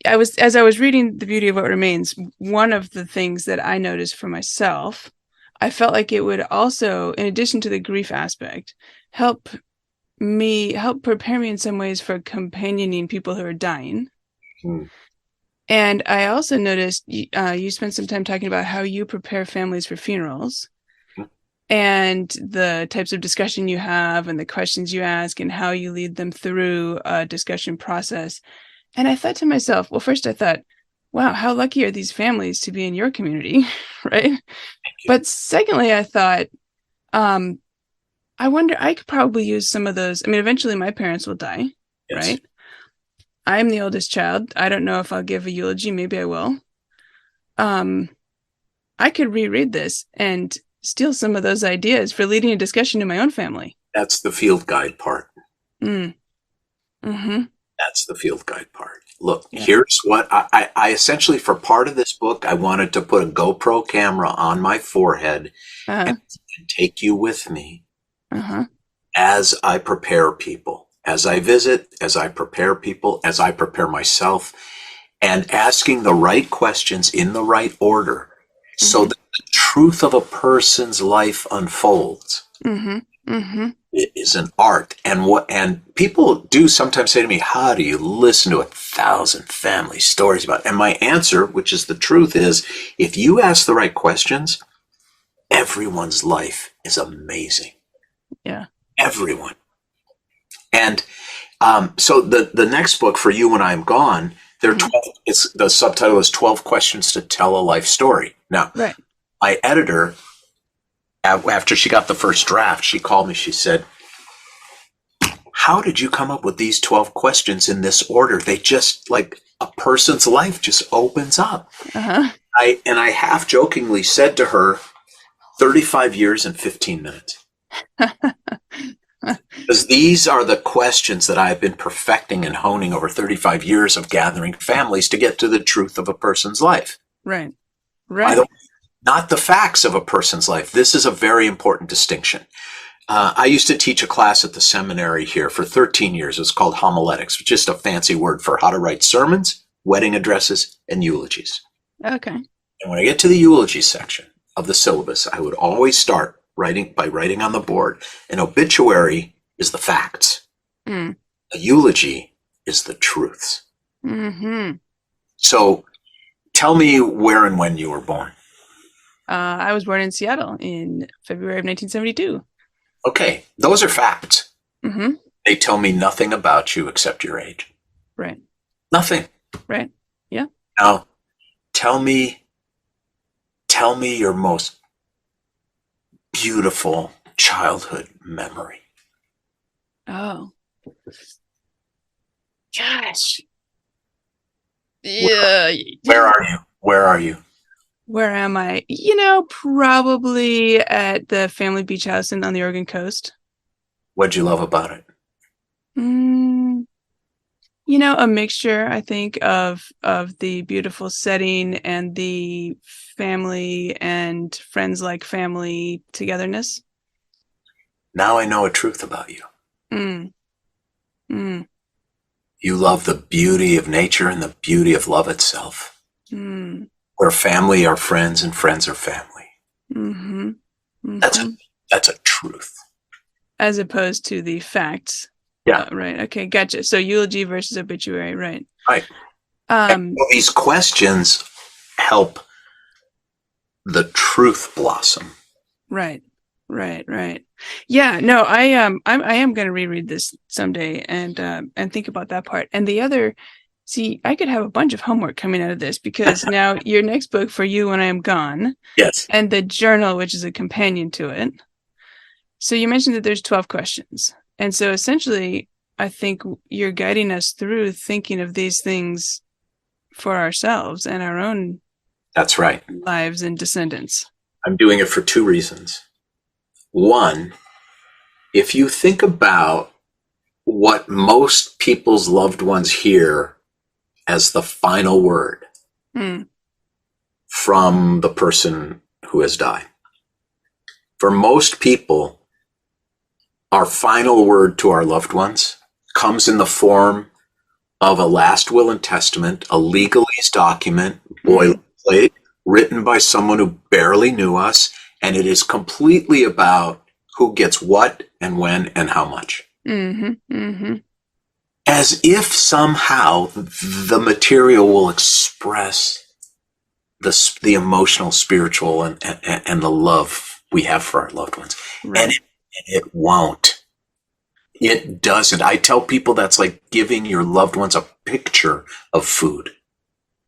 As I was reading The Beauty of What Remains, one of the things that I noticed for myself, I felt like it would also, in addition to the grief aspect, help prepare me in some ways for companioning people who are dying. And I also noticed you spent some time talking about how you prepare families for funerals and the types of discussion you have and the questions you ask and how you lead them through a discussion process. And I thought to myself, well, first I thought, wow, how lucky are these families to be in your community, right? But secondly, I thought, I wonder, I could probably use some of those. I mean, eventually my parents will die, right? I'm the oldest child. I don't know if I'll give a eulogy. Maybe I will. I could reread this and steal some of those ideas for leading a discussion in my own family. That's the field guide part. Mm-hmm. That's the field guide part. Look, here's what I essentially, for part of this book, I wanted to put a GoPro camera on my forehead and take you with me as I prepare people, as I visit, as I prepare people, as I prepare myself, and asking the right questions in the right order so that the truth of a person's life unfolds. It is an art. And people do sometimes say to me, how do you listen to 1,000 family stories about it? And my answer, which is the truth, is if you ask the right questions, everyone's life is amazing. Yeah. Everyone. And so the next book, For You When I Am Gone, there are 12, the subtitle is 12 Questions to Tell a Life Story. Now, my editor, after she got the first draft, she called me. She said, how did you come up with these 12 questions in this order? They just, like, a person's life just opens up. I half jokingly said to her, 35 years and 15 minutes. Because these are the questions that I've been perfecting and honing over 35 years of gathering families to get to the truth of a person's life. Right. Not the facts of a person's life. This is a very important distinction. I used to teach a class at the seminary here for 13 years. It's called homiletics, which is just a fancy word for how to write sermons, wedding addresses, and eulogies. Okay. And when I get to the eulogy section of the syllabus, I would always start by writing on the board. An obituary is the facts. A eulogy is the truths. So tell me where and when you were born. I was born in Seattle in February of 1972. Okay, those are facts. They tell me nothing about you except your age. Right. Nothing. Right. Yeah. Now, tell me your most beautiful childhood memory. Oh. Gosh. Yeah. Where are you? Where am I? Probably at the family beach house on the Oregon coast. What'd you love about it? A mixture, I think, of the beautiful setting and the family and friends like family togetherness. Now I know a truth about you. You love the beauty of nature and the beauty of love itself. Where family are friends and friends are family. That's a truth. As opposed to the facts. Yeah. Right. Okay. Gotcha. So eulogy versus obituary. Right. Right. These questions help the truth blossom. Right. Yeah. No, I am going to reread this someday and think about that part. And the other, see, I could have a bunch of homework coming out of this because now your next book, For You When I Am Gone. Yes. And the journal, which is a companion to it. So you mentioned that there's 12 questions. And so essentially, I think you're guiding us through thinking of these things for ourselves and our own That's right. lives and descendants. I'm doing it for two reasons. One, if you think about what most people's loved ones hear as the final word from the person who has died. For most people, our final word to our loved ones comes in the form of a last will and testament, a legalese document, boilerplate, written by someone who barely knew us, and it is completely about who gets what and when and how much. As if somehow the material will express the emotional, spiritual, and the love we have for our loved ones. Right. And it won't. It doesn't. I tell people that's like giving your loved ones a picture of food.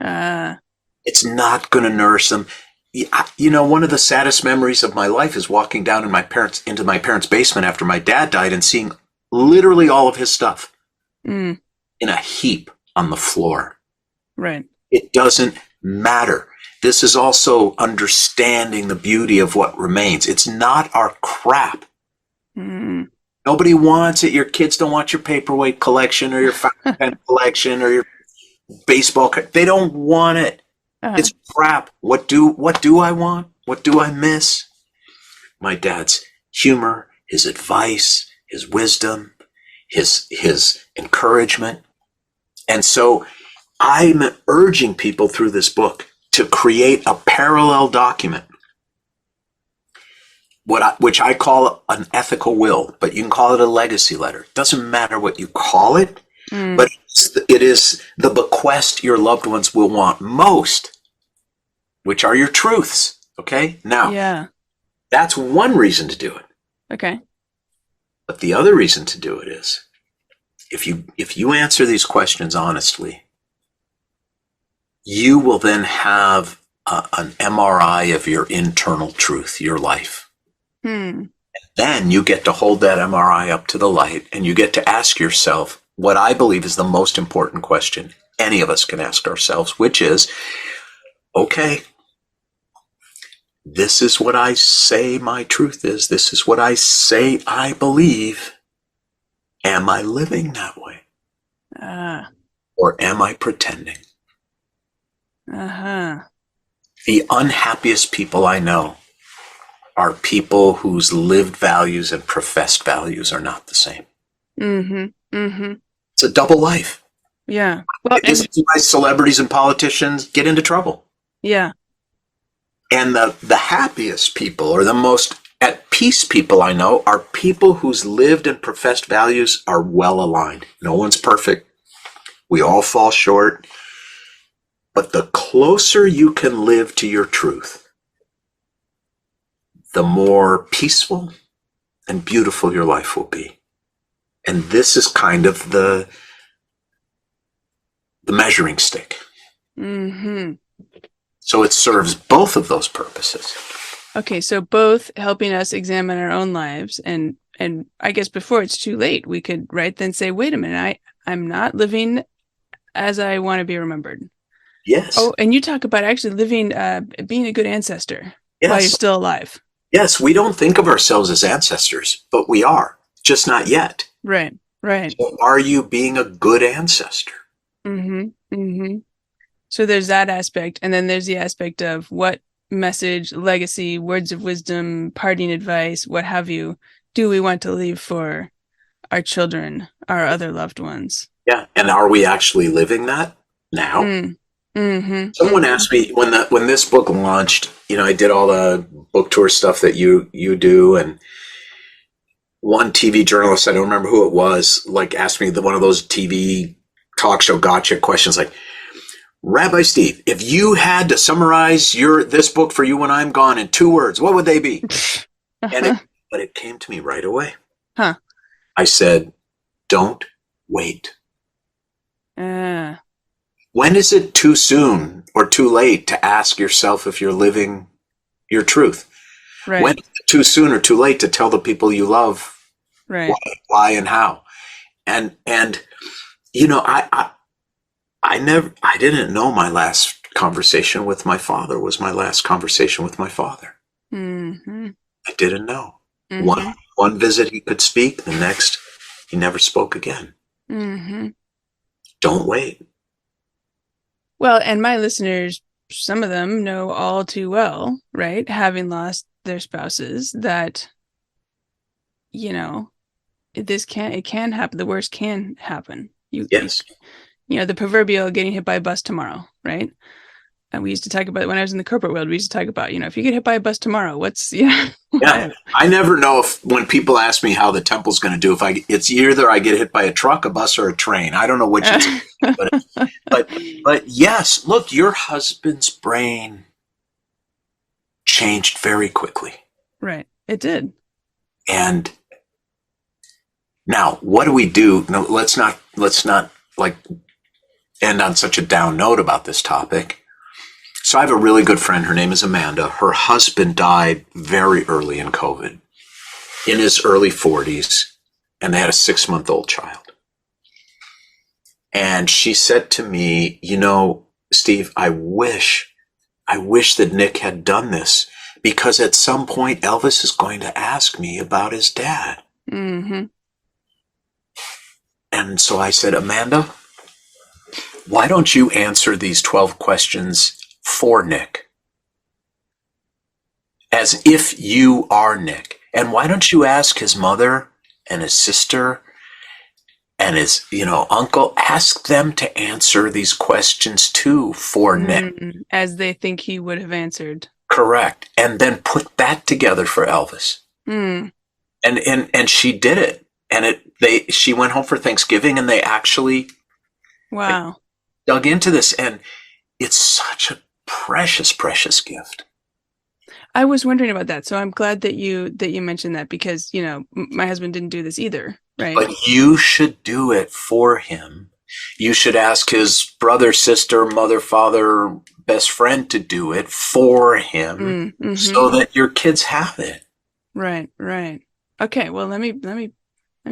It's not going to nourish them. One of the saddest memories of my life is walking down into my parents' basement after my dad died and seeing literally all of his stuff in a heap on the floor. Right. It doesn't matter. This is also understanding the beauty of what remains. It's not our crap. Mm. Nobody wants it. Your kids don't want your paperweight collection or your fountain pen collection or your baseball. They don't want it. It's crap. What do I want? What do I miss? My dad's humor, his advice, his wisdom, his encouragement. And so I'm urging people through this book to create a parallel document, which I call an ethical will, but you can call it a legacy letter. It doesn't matter what you call it, but it is the bequest your loved ones will want most, which are your truths. Okay? Now, that's one reason to do it. Okay. But the other reason to do it is, if you answer these questions honestly, you will then have an MRI of your internal truth, your life. And then you get to hold that MRI up to the light and you get to ask yourself what I believe is the most important question any of us can ask ourselves, which is, okay, this is what I say my truth is. This is what I say I believe. Am I living that way? Or am I pretending? The unhappiest people I know are people whose lived values and professed values are not the same. It's a double life. Yeah. Well, this is why celebrities and politicians get into trouble. Yeah. And the happiest people, or the most at peace people I know, are people whose lived and professed values are well aligned. No one's perfect. We all fall short. But the closer you can live to your truth, the more peaceful and beautiful your life will be. And this is kind of the measuring stick. So it serves both of those purposes. Okay, so both helping us examine our own lives, and I guess before it's too late, we could then say, wait a minute, I'm not living as I want to be remembered. Yes. Oh, and you talk about actually living, being a good ancestor while you're still alive. Yes, we don't think of ourselves as ancestors, but we are, just not yet. Right. So are you being a good ancestor? So there's that aspect, and then there's the aspect of what message, legacy, words of wisdom, parting advice, what have you, do we want to leave for our children, our other loved ones? Yeah, and are we actually living that now? Someone asked me when this book launched, I did all the book tour stuff that you do, and one TV journalist, I don't remember who it was, asked me one of those TV talk show gotcha questions, like, Rabbi Steve, if you had to summarize this book for you when I'm gone in 2 words, what would they be? But it came to me right away. I said, don't wait. When is it too soon or too late to ask yourself if you're living your truth? Right. When is it too soon or too late to tell the people you love why and how? And I didn't know my last conversation with my father was my last conversation with my father. I didn't know. One visit he could speak, the next he never spoke again. Don't wait. Well, and my listeners, some of them know all too well, right? Having lost their spouses, that, it can happen. The worst can happen. Yes. The proverbial getting hit by a bus tomorrow, right? And we used to talk about, when I was in the corporate world, we used to talk about, if you get hit by a bus tomorrow, what's, Yeah. I never know when people ask me how the temple's going to do, it's either I get hit by a truck, a bus, or a train. I don't know which it's, but yes, look, your husband's brain changed very quickly. Right. It did. And now what do we do? No, let's not end on such a down note about this topic. So I have a really good friend. Her name is Amanda. Her husband died very early in COVID, in his early 40s, and they had a 6-month-old child. And she said to me, Steve, I wish that Nick had done this, because at some point Elvis is going to ask me about his dad. Mm-hmm. And so I said, Amanda, why don't you answer these 12 questions for Nick? As if you are Nick. And why don't you ask his mother and his sister and his, uncle, ask them to answer these questions too for Nick. As they think he would have answered. Correct. And then put that together for Elvis. Mm. And she did it. And she went home for Thanksgiving, and they actually dug into this. And it's such a precious, precious gift. I was wondering about that. So I'm glad that you mentioned that, because, my husband didn't do this either. Right. But you should do it for him. You should ask his brother, sister, mother, father, best friend to do it for him, so that your kids have it. Right. Okay. Well, let me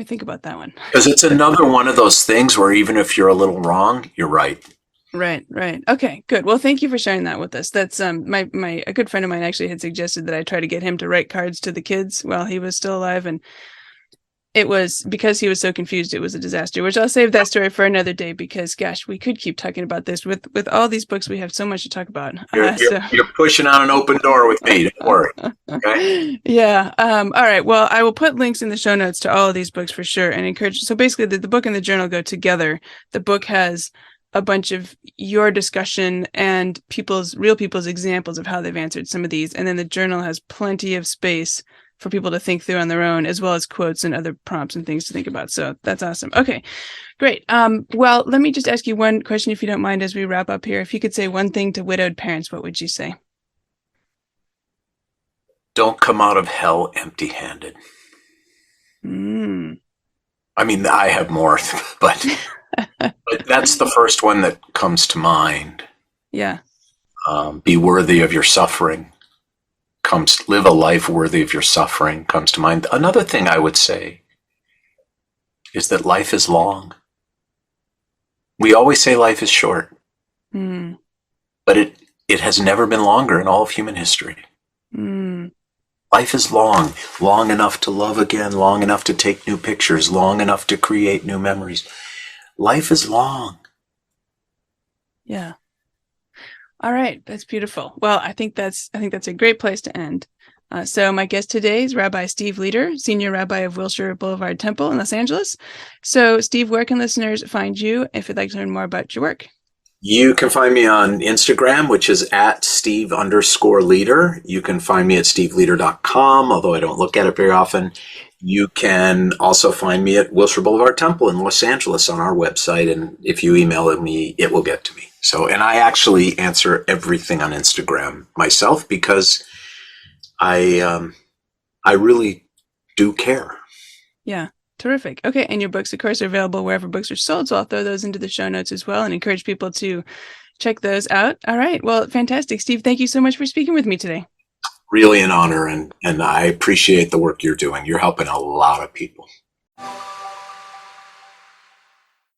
think about that one. Because it's another one of those things where even if you're a little wrong, you're right. Right. Okay, good. Well, thank you for sharing that with us. That's a good friend of mine actually had suggested that I try to get him to write cards to the kids while he was still alive, and it was because he was so confused. It was a disaster, which I'll save that story for another day, because, gosh, we could keep talking about this with all these books. We have so much to talk about. You're pushing on an open door with me. Don't worry. Okay. Yeah. All right. Well, I will put links in the show notes to all of these books for sure, and encourage. So basically, the book and the journal go together. The book has a bunch of your discussion and real people's examples of how they've answered some of these, and then the journal has plenty of space for people to think through on their own, as well as quotes and other prompts and things to think about. So that's awesome. Okay, great. Well, let me just ask you one question, if you don't mind, as we wrap up here. If you could say one thing to widowed parents, what would you say? Don't come out of hell empty-handed. I mean, I have more, but that's the first one that comes to mind. Yeah. Be worthy of your suffering. Live a life worthy of your suffering comes to mind. Another thing I would say is that life is long. We always say life is short, but it has never been longer in all of human history. Life is long enough to love again, long enough to take new pictures, long enough to create new memories. Life is long. Yeah. All right. That's beautiful. Well, I think that's a great place to end. So my guest today is Rabbi Steve Leder, Senior Rabbi of Wilshire Boulevard Temple in Los Angeles. So Steve, where can listeners find you if they'd like to learn more about your work? You can find me on Instagram, which is @Steve_Leder. You can find me at steveleder.com, although I don't look at it very often. You can also find me at Wilshire Boulevard Temple in Los Angeles on our website. And if you email me, it will get to me. So, and I actually answer everything on Instagram myself, because I really do care. Yeah. Terrific. Okay. And your books, of course, are available wherever books are sold. So I'll throw those into the show notes as well and encourage people to check those out. All right. Well, fantastic. Steve, thank you so much for speaking with me today. Really an honor. And I appreciate the work you're doing. You're helping a lot of people.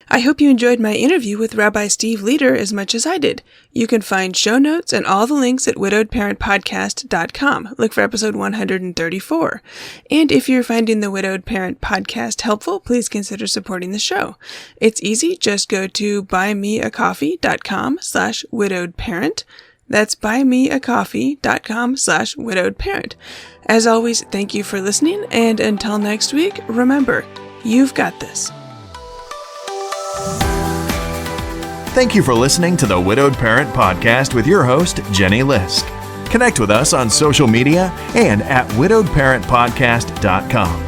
I hope you enjoyed my interview with Rabbi Steve Leder as much as I did. You can find show notes and all the links at widowedparentpodcast.com. Look for episode 134. And if you're finding the Widowed Parent Podcast helpful, please consider supporting the show. It's easy. Just go to buymeacoffee.com/widowedparent. That's buymeacoffee.com/widowedparent. As always, thank you for listening. And until next week, remember, you've got this. Thank you for listening to the Widowed Parent Podcast with your host, Jenny Lisk. Connect with us on social media and at widowedparentpodcast.com.